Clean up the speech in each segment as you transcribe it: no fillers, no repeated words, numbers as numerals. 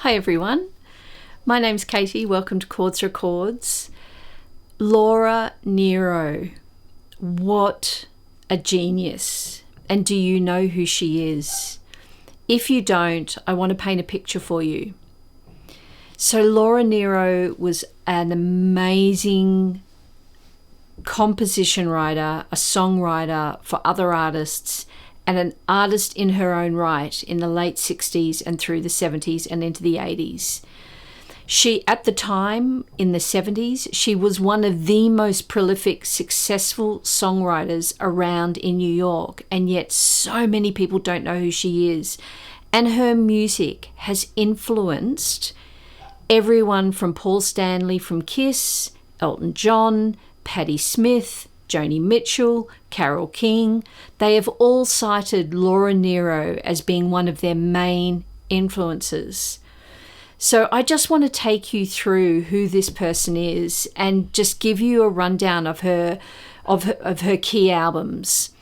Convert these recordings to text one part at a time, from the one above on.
Hi everyone, my name's Katie, welcome to Chords Records. Laura Nyro, what a genius, and do you know who she is? If you don't, I want to paint a picture for you. So Laura Nyro was an amazing composition writer, a songwriter for other artists, and an artist in her own right in the late 60s and through the 70s and into the 80s. She, at the time, in the 70s, she was one of the most prolific, successful songwriters around in New York, and yet so many people don't know who she is. And her music has influenced everyone from Paul Stanley from Kiss, Elton John, Patti Smith, Joni Mitchell, Carole King. They have all cited Laura Nyro as being one of their main influences. So I just want to take you through who this person is and just give you a rundown of her key albums.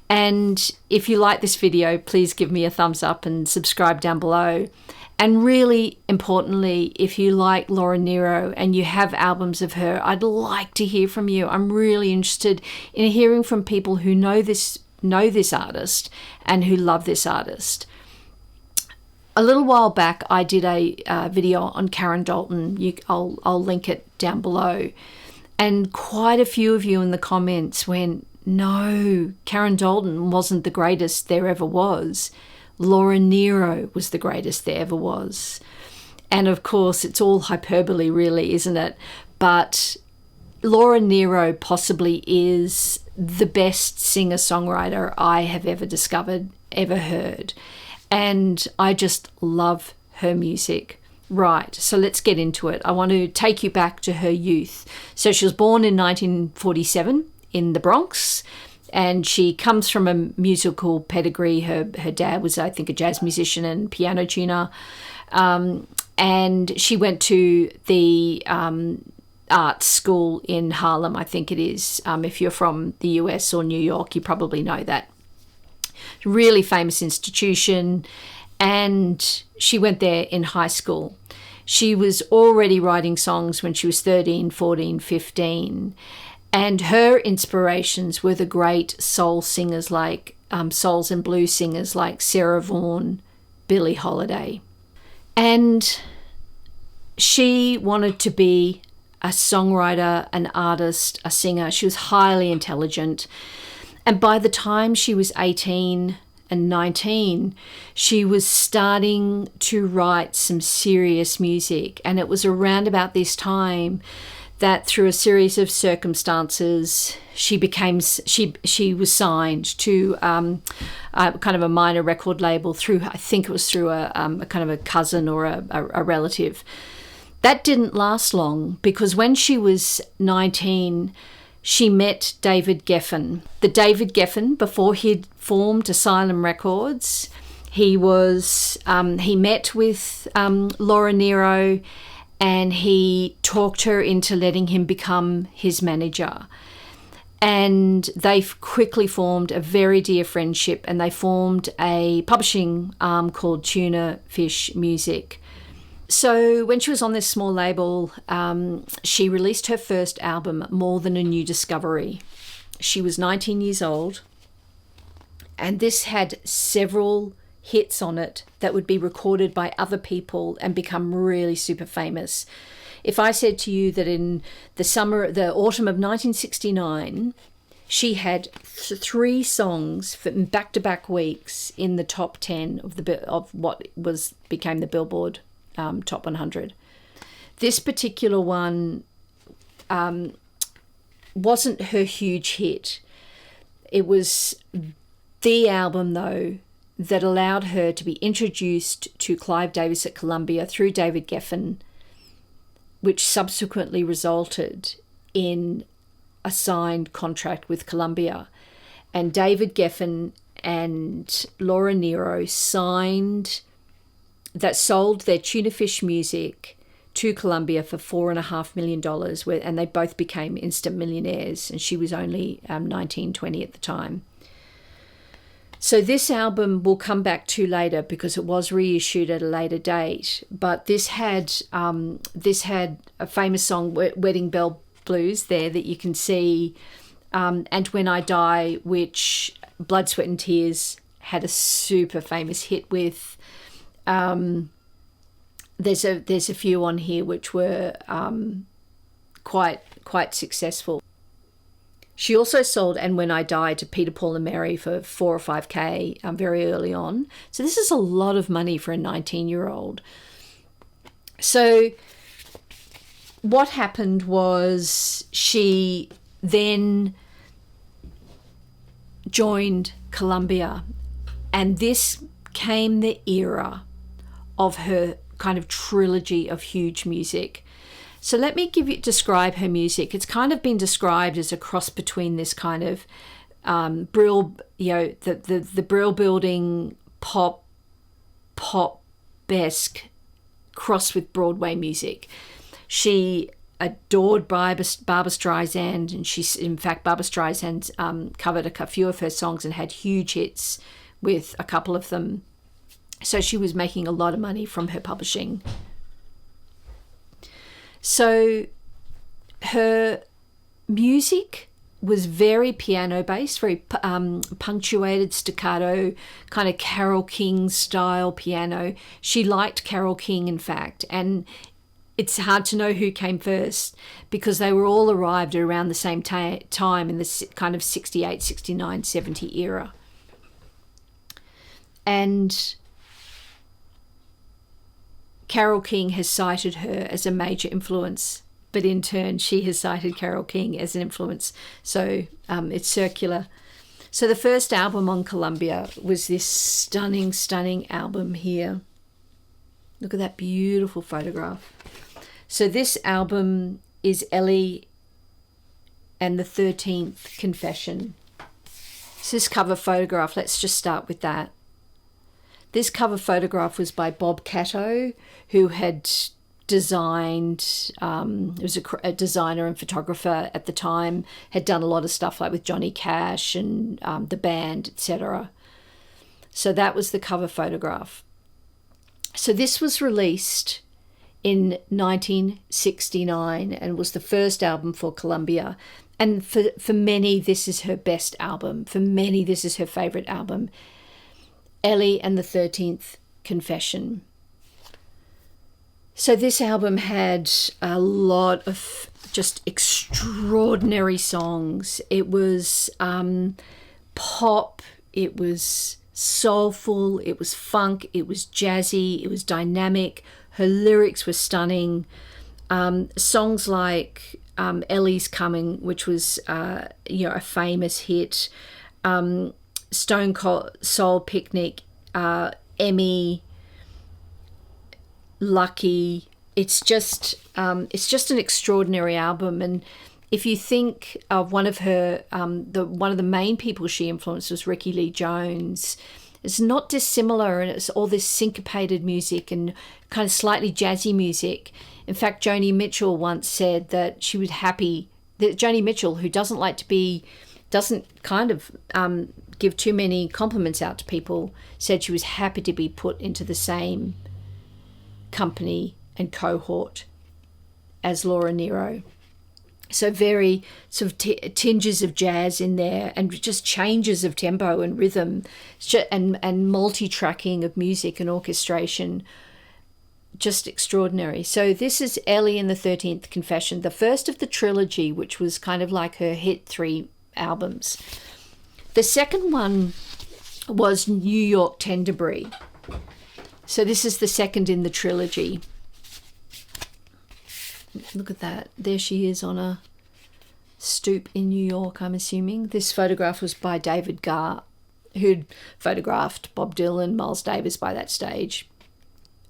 And if you like this video, please give me a thumbs up and subscribe down below. And really importantly, if you like Laura Nyro and you have albums of her, I'd like to hear from you. I'm really interested in hearing from people who know this artist and who love this artist. A little while back, I did a video on Karen Dalton. I'll link it down below. And quite a few of you in the comments went, no, Karen Dalton wasn't the greatest there ever was. Laura Nyro was the greatest there ever was. And of course, it's all hyperbole really, isn't it? But Laura Nyro possibly is the best singer-songwriter I have ever discovered, ever heard. And I just love her music. Right, so let's get into it. I want to take you back to her youth. So she was born in 1947 in the Bronx. And she comes from a musical pedigree. Her dad was, I think, a jazz musician and piano tuner. And she went to the art school in Harlem, I think it is. If you're from the US or New York, you probably know that. Really famous institution. And she went there in high school. She was already writing songs when she was 13, 14, 15. And her inspirations were the great soul singers like souls and blues singers like Sarah Vaughan, Billie Holiday. And she wanted to be a songwriter, an artist, a singer. She was highly intelligent. And by the time she was 18 and 19, she was starting to write some serious music. And it was around about this time that through a series of circumstances, she was signed to kind of a minor record label through, I think it was through a kind of a cousin or a relative. That didn't last long because when she was 19, she met David Geffen. The David Geffen, before he'd formed Asylum Records, he met with Laura Nyro, and he talked her into letting him become his manager. And they quickly formed a very dear friendship, and they formed a publishing arm called Tuna Fish Music. So when she was on this small label, she released her first album, More Than a New Discovery. She was 19 years old, and this had several hits on it that would be recorded by other people and become really super famous. If I said to you that in the autumn of 1969, she had 3 songs for back-to-back weeks in the top 10 of what became the Billboard Top 100. This particular one wasn't her huge hit. It was the album, though, that allowed her to be introduced to Clive Davis at Columbia through David Geffen, which subsequently resulted in a signed contract with Columbia. And David Geffen and Laura Nyro sold their Tuna Fish music to Columbia for $4.5 million, and they both became instant millionaires, and she was only 19, 20 at the time. So this album we'll come back to later because it was reissued at a later date. But this had a famous song, Wedding Bell Blues, there that you can see, and When I Die, which Blood, Sweat and Tears had a super famous hit with. There's a few on here which were quite successful. She also sold And When I Die to Peter, Paul and Mary for 4 or 5K very early on. So this is a lot of money for a 19-year-old. So what happened was she then joined Columbia, and this came the era of her kind of trilogy of huge music. So let me describe her music. It's kind of been described as a cross between this kind of Brill, the Brill building pop-esque cross with Broadway music. She adored Barbra Streisand, and Barbra Streisand covered a few of her songs and had huge hits with a couple of them. So she was making a lot of money from her publishing. So her music was very piano-based, very punctuated, staccato, kind of Carole King style piano. She liked Carole King, in fact, and it's hard to know who came first because they were all arrived at around the same time in this kind of 68, 69, 70 era. And Carole King has cited her as a major influence, but in turn she has cited Carole King as an influence. So it's circular. So the first album on Columbia was this stunning, stunning album here. Look at that beautiful photograph. So this album is Ellie and the 13th Confession. So this cover photograph, let's just start with that. This cover photograph was by Bob Cato, who had designed, he was a designer and photographer at the time, had done a lot of stuff like with Johnny Cash and the band, etc. So that was the cover photograph. So this was released in 1969 and was the first album for Columbia. And for many, this is her best album. For many, this is her favourite album. Ellie and the 13th Confession. So this album had a lot of just extraordinary songs. It was pop, it was soulful, it was funk, it was jazzy, it was dynamic. Her lyrics were stunning. Songs like Ellie's Coming, which was a famous hit. Stone Cold Soul Picnic, Emmy, Lucky. It's just an extraordinary album. And if you think of one of her, one of the main people she influenced was Ricky Lee Jones. It's not dissimilar, and it's all this syncopated music and kind of slightly jazzy music. In fact, Joni Mitchell once said that she was happy that Joni Mitchell, who doesn't kind of give too many compliments out to people, said she was happy to be put into the same company and cohort as Laura Nyro. So very sort of tinges of jazz in there, and just changes of tempo and rhythm, and multi-tracking of music and orchestration. Just extraordinary. So this is Ellie and the 13th Confession, the first of the trilogy, which was kind of like her hit 3 albums. The second one was New York Tenderbury. So this is the second in the trilogy. Look at that. There she is on a stoop in New York, I'm assuming. This photograph was by David Garr, who'd photographed Bob Dylan, Miles Davis by that stage.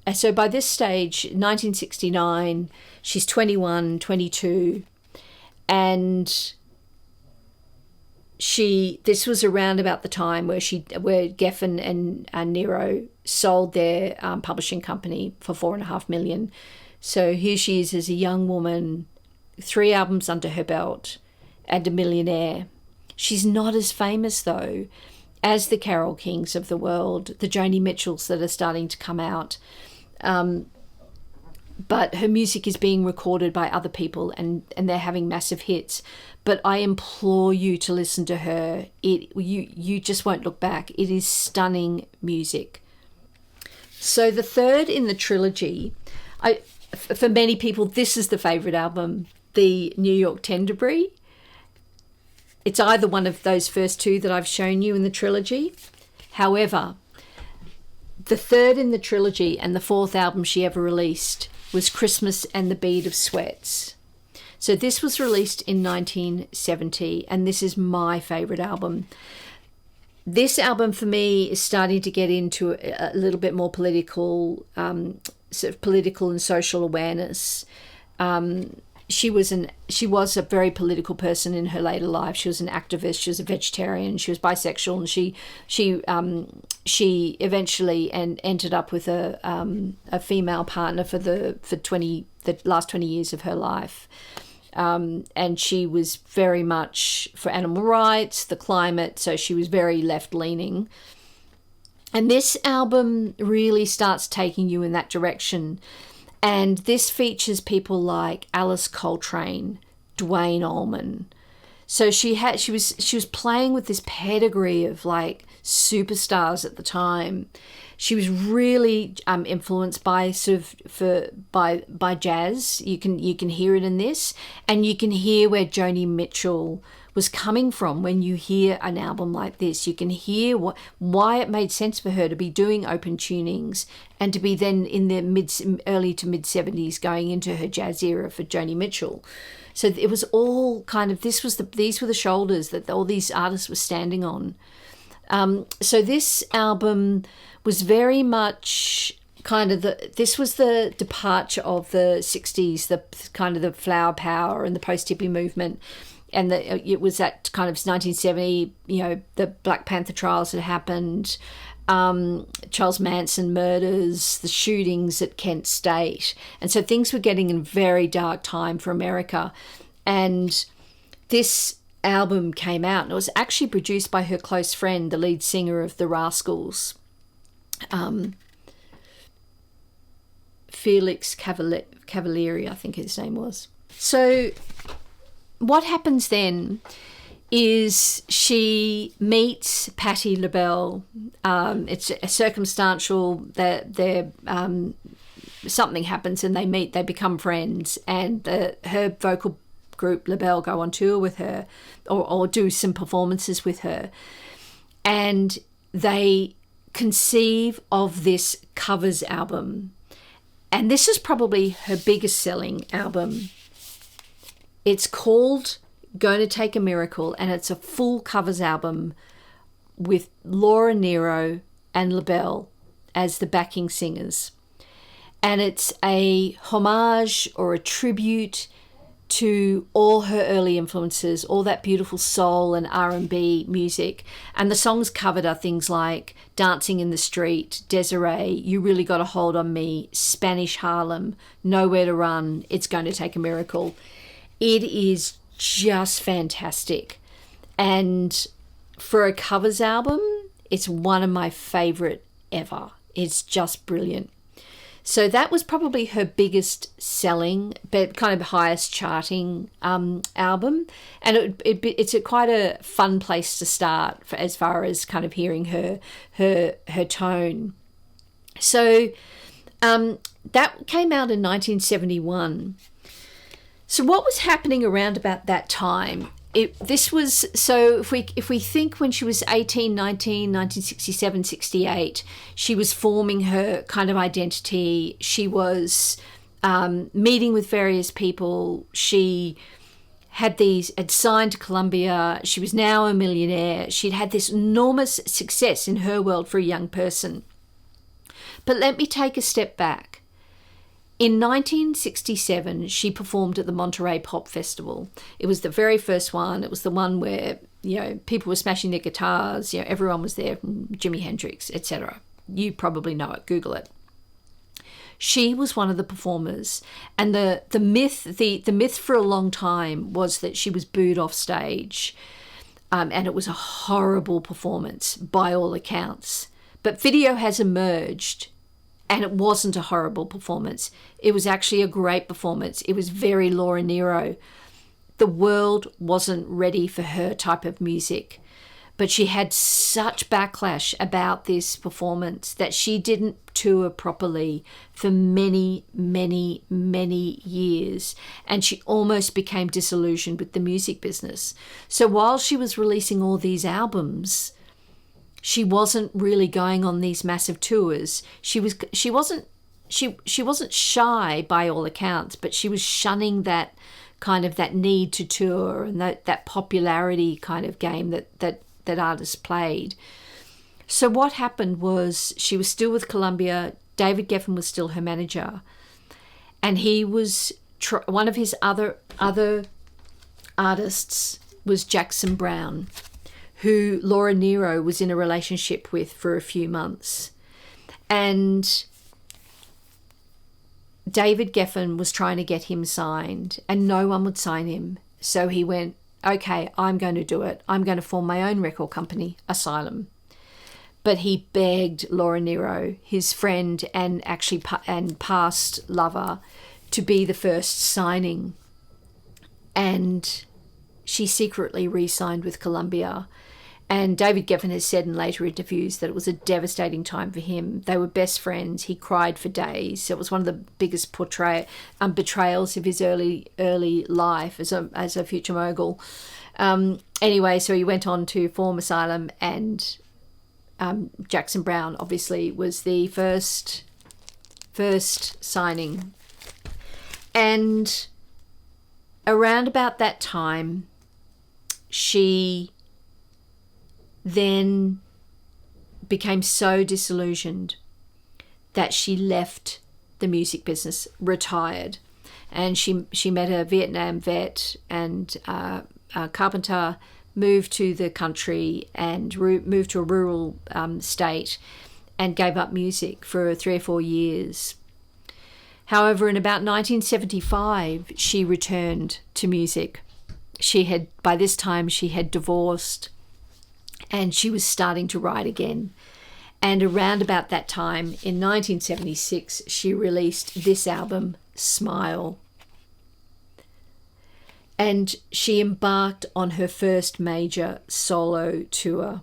And so by this stage, 1969, she's 21, 22, and this was around about the time where Geffen and Nyro sold their publishing company for $4.5 million. So here she is as a young woman, 3 albums under her belt, and a millionaire. She's not as famous though as the Carole Kings of the world, the Joni Mitchells that are starting to come out. But her music is being recorded by other people, and they're having massive hits. But I implore you to listen to her. You just won't look back. It is stunning music. So the third in the trilogy, for many people, this is the favourite album, the New York Tenderbury. It's either one of those first two that I've shown you in the trilogy. However, the third in the trilogy and the fourth album she ever released was Christmas and the Bead of Sweats. So this was released in 1970, and this is my favourite album. This album for me is starting to get into a little bit more political, sort of political and social awareness. She was a very political person in her later life. She was an activist. She was a vegetarian. She was bisexual, and she eventually ended up with a female partner for the last 20 years of her life. And she was very much for animal rights, the climate. So she was very left leaning. And this album really starts taking you in that direction. And this features people like Alice Coltrane, Duane Allman. So she was playing with this pedigree of like superstars at the time. She was really influenced by by jazz. You can hear it in this, and you can hear where Joni Mitchell was coming from when you hear an album like this. You can hear why it made sense for her to be doing open tunings and to be then in the early to mid 70s going into her jazz era for Joni Mitchell. So it was all kind of, these were the shoulders that all these artists were standing on. So this album was very much kind of this was the departure of the 60s, the kind of the flower power and the post-hippie movement. And it was that kind of 1970, the Black Panther trials had happened, Charles Manson murders, the shootings at Kent State. And so things were getting in a very dark time for America. And this album came out, and it was actually produced by her close friend, the lead singer of the Rascals, Felix Cavalieri, I think his name was. So what happens then is she meets Patti LaBelle. It's a circumstantial that they're something happens and they meet, they become friends, and her vocal group LaBelle go on tour with her or do some performances with her, and they conceive of this covers album, and this is probably her biggest selling album. It's called Going to Take a Miracle, and it's a full covers album with Laura Nyro and LaBelle as the backing singers. And it's a homage or a tribute to all her early influences, all that beautiful soul and R&B music. And the songs covered are things like Dancing in the Street, Desiree, You Really Got a Hold on Me, Spanish Harlem, Nowhere to Run, It's Going to Take a Miracle. It is just fantastic. And for a covers album, it's one of my favourite ever. It's just brilliant. So that was probably her biggest selling, but kind of highest charting album. And it's quite a fun place to start as far as kind of hearing her tone. So that came out in 1971. So what was happening around about that time? If we think when she was 18, 19, 1967, 68, she was forming her kind of identity. She was meeting with various people. She had signed to Columbia. She was now a millionaire. She'd had this enormous success in her world for a young person. But let me take a step back. In 1967, she performed at the Monterey Pop Festival. It was the very first one. It was the one where, people were smashing their guitars. Everyone was there, from Jimi Hendrix, etc. You probably know it. Google it. She was one of the performers, and the myth for a long time was that she was booed off stage. and it was a horrible performance by all accounts. But video has emerged, and it wasn't a horrible performance. It was actually a great performance. It was very Laura Nyro. The world wasn't ready for her type of music, but she had such backlash about this performance that she didn't tour properly for many, many, many years, and she almost became disillusioned with the music business. So while she was releasing all these albums, she wasn't really going on these massive tours. She wasn't shy by all accounts, but she was shunning that kind of that need to tour and that popularity kind of game that artists played. So what happened was she was still with Columbia. David Geffen was still her manager, and he was one of his other artists was Jackson Browne, who Laura Nyro was in a relationship with for a few months. And David Geffen was trying to get him signed, and no one would sign him. So he went, okay, I'm going to do it. I'm going to form my own record company, Asylum. But he begged Laura Nyro, his friend and past lover, to be the first signing. And she secretly re-signed with Columbia. And David Geffen has said in later interviews that it was a devastating time for him. They were best friends. He cried for days. It was one of the biggest betrayals of his early life as a future mogul. Anyway, so he went on to form Asylum, and Jackson Browne obviously was the first signing. And around about that time, she then became so disillusioned that she left the music business, retired, and she met a Vietnam vet and carpenter, moved to the country and moved to a rural state, and gave up music for 3 or 4 years. However, in about 1975, she returned to music. By this time she had divorced, and she was starting to write again. And around about that time, in 1976, she released this album, Smile. And she embarked on her first major solo tour.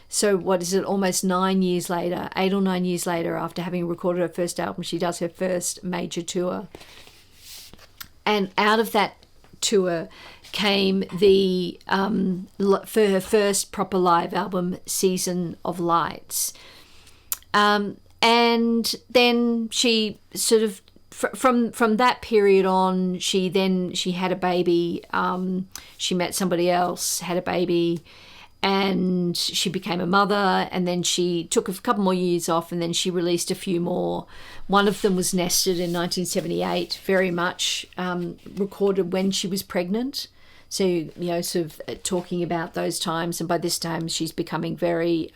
So what is it, almost 9 years later, 8 or 9 years later, after having recorded her first album, she does her first major tour. And out of that tour came for her first proper live album, Season of Lights. And then she sort of, from that period on, she had a baby. She met somebody else, had a baby, and she became a mother. And then she took a couple more years off, and then she released a few more. One of them was Nested in 1978, very much recorded when she was pregnant. So, sort of talking about those times. And by this time, she's becoming very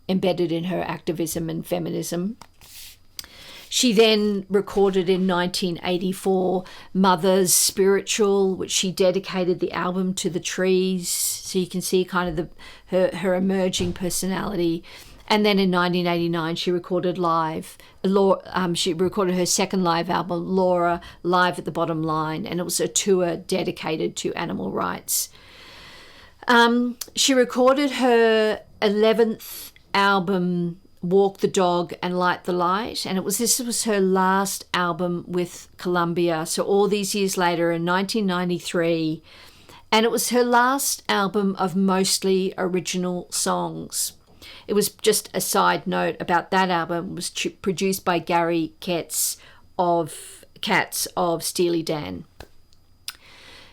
embedded in her activism and feminism. She then recorded in 1984 Mother's Spiritual, which she dedicated the album to the trees. So you can see kind of her emerging personality. And then in 1989, she recorded she recorded her second live album, Laura, Live at the Bottom Line, and it was a tour dedicated to animal rights. She recorded her 11th album, Walk the Dog and Light the Light, and this was her last album with Columbia. So all these years later, in 1993, and it was her last album of mostly original songs. It was just a side note about that album. It was produced by Gary Katz of Steely Dan.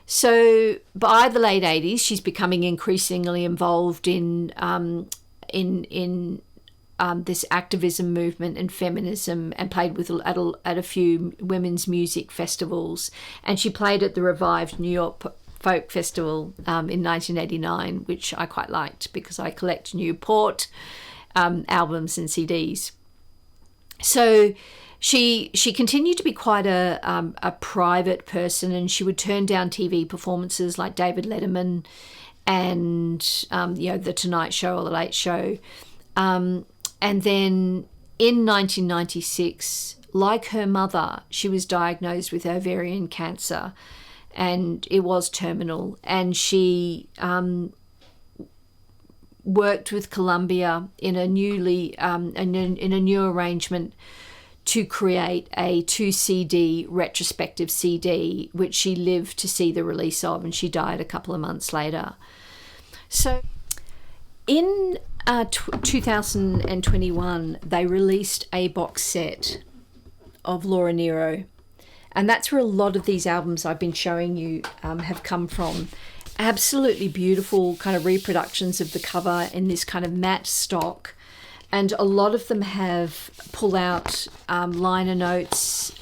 So by the late 80s, she's becoming increasingly involved in this activism movement and feminism, and played at a few women's music festivals. And she played at the revived New York Folk Festival in 1989, which I quite liked because I collect Newport albums and CDs. So she continued to be quite a private person, and she would turn down TV performances like David Letterman. and The Tonight Show or The Late Show. And then in 1996, like her mother, she was diagnosed with ovarian cancer, and it was terminal. And she worked with Columbia in a newly in a new arrangement to create a 2 CD retrospective CD, which she lived to see the release of, and she died a couple of months later. So in 2021, they released a box set of Laura Nyro, and that's where a lot of these albums I've been showing you have come from. Absolutely beautiful kind of reproductions of the cover in this kind of matte stock, and a lot of them have pull-out liner notes,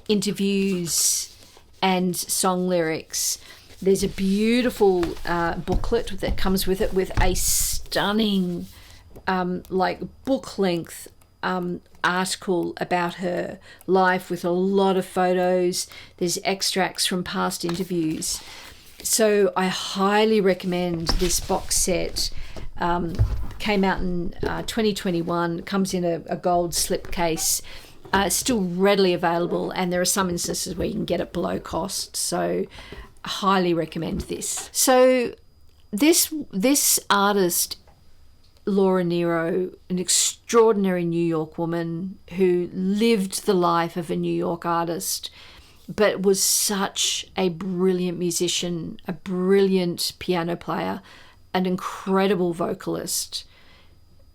interviews, and song lyrics. There's a beautiful booklet that comes with it, with a stunning, book-length article about her life with a lot of photos. There's extracts from past interviews. So I highly recommend this box set. Came out in 2021, comes in a gold slipcase, still readily available, and there are some instances where you can get it below cost. So I highly recommend this. So this artist, Laura Nyro, an extraordinary New York woman who lived the life of a New York artist, but was such a brilliant musician, a brilliant piano player, an incredible vocalist,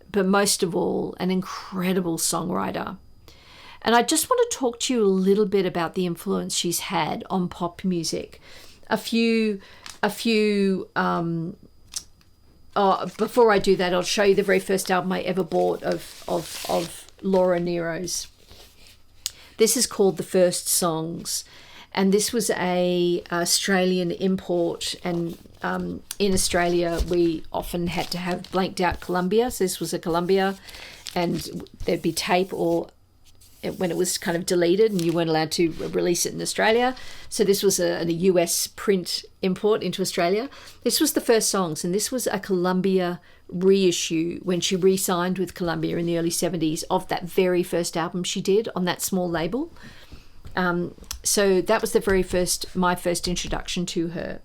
but most of all, an incredible songwriter. And I just want to talk to you a little bit about the influence she's had on pop music. Before I do that, I'll show you the very first album I ever bought of Laura Nyro's. This is called The First Songs, and this was a Australian import, and in Australia we often had to have blanked out Columbia, so this was a Columbia, and there'd be tape, or when it was kind of deleted and you weren't allowed to release it in Australia, so this was a US print import into Australia. This was The First Songs, and this was a Columbia reissue when she re-signed with Columbia in the early 70s of that very first album she did on that small label. So that was my first introduction to her.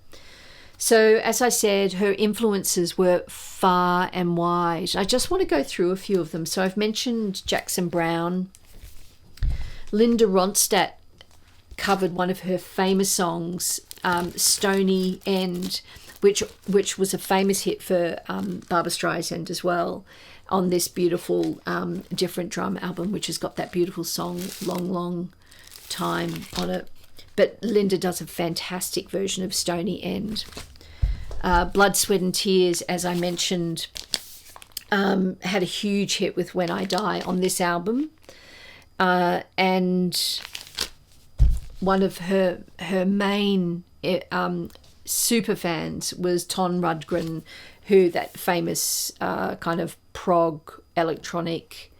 So as I said, her influences were far and wide. I just want to go through a few of them. So I've mentioned Jackson Browne. Linda Ronstadt covered one of her famous songs, Stony End, which was a famous hit for Barbra Streisand as well, on this beautiful Different Drum album, which has got that beautiful song Long Long Time on it. But Linda does a fantastic version of Stony End. Blood, Sweat and Tears, as I mentioned, had a huge hit with When I Die on this album. And one of her main super fans was Ton Rudgren, who, that famous kind of prog electronic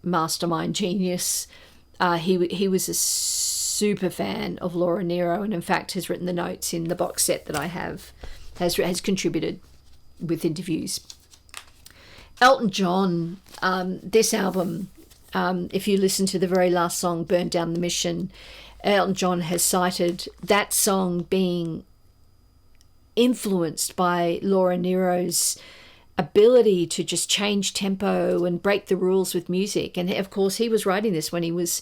mastermind genius. He was a super fan of Laura Nyro, and in fact has written the notes in the box set that I have, has contributed with interviews. Elton John, this album, if you listen to the very last song, Burn Down the Mission, Elton John has cited that song being influenced by Laura Nyro's ability to just change tempo and break the rules with music. And of course, he was writing this when he was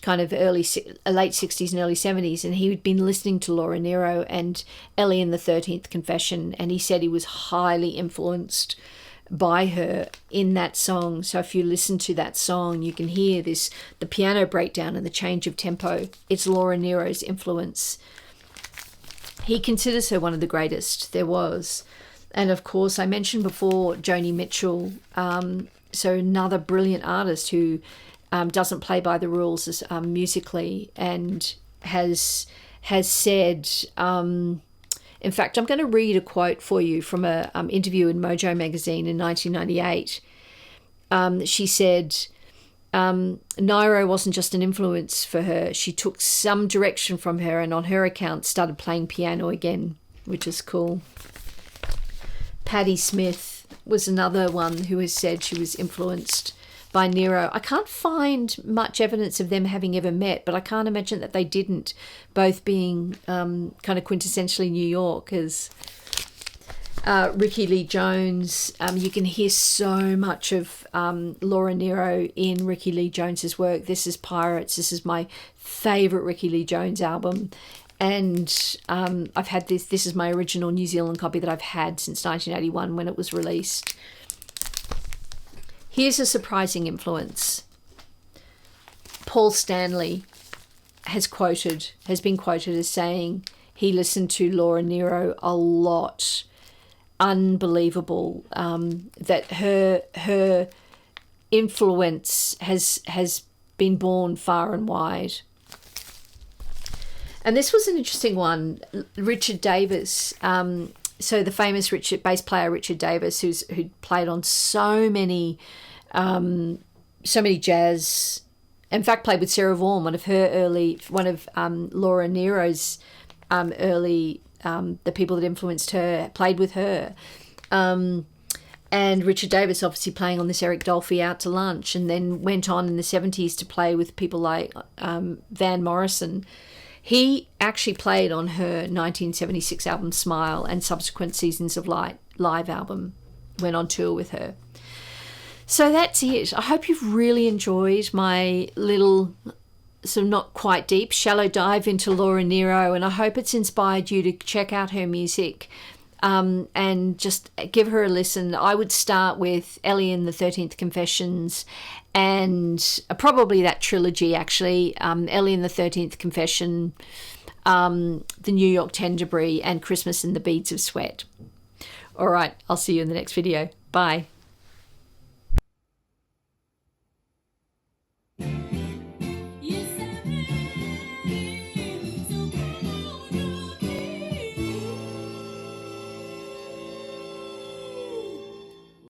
kind of late 60s and early 70s, and he'd been listening to Laura Nyro and Ellie and the 13th Confession, and he said he was highly influenced by her in that song. So if you listen to that song, you can hear the piano breakdown and the change of tempo. It's Laura Nyro's influence. He considers her one of the greatest there was. And of course, I mentioned before Joni Mitchell, so another brilliant artist who doesn't play by the rules as, musically, and has said, in fact, I'm going to read a quote for you from an interview in Mojo magazine in 1998. She said, Nyro wasn't just an influence for her. She took some direction from her, and on her account started playing piano again. which is cool. Patti Smith was another one who has said she was influenced by Nyro. I can't find much evidence of them having ever met, but I can't imagine that they didn't, both being kind of quintessentially New Yorkers. Ricky Lee Jones, you can hear so much of Laura Nyro in Ricky Lee Jones's work. This is Pirates. This is my favourite Ricky Lee Jones album. And I've had this. This is my original New Zealand copy that I've had since 1981 when it was released. Here's a surprising influence. Paul Stanley has been quoted as saying he listened to Laura Nyro a lot. Unbelievable that her influence has been borne far and wide. And this was an interesting one. Richard Davis, so the famous bass player Richard Davis, who played on so many jazz. In fact, played with Sarah Vaughan, one of Laura Nyro's early. The people that influenced her played with her. And Richard Davis obviously playing on this Eric Dolphy Out to Lunch, and then went on in the 70s to play with people like Van Morrison. He actually played on her 1976 album Smile and subsequent Seasons of Light live album, went on tour with her. So that's it. I hope you've really enjoyed my little sort of not quite deep, shallow dive into Laura Nyro, and I hope it's inspired you to check out her music and just give her a listen. I would start with Ellie and the 13th Confessions and probably that trilogy, actually, Ellie and the 13th Confession, the New York Tenderberry, and Christmas and the Beads of Sweat. All right, I'll see you in the next video. Bye.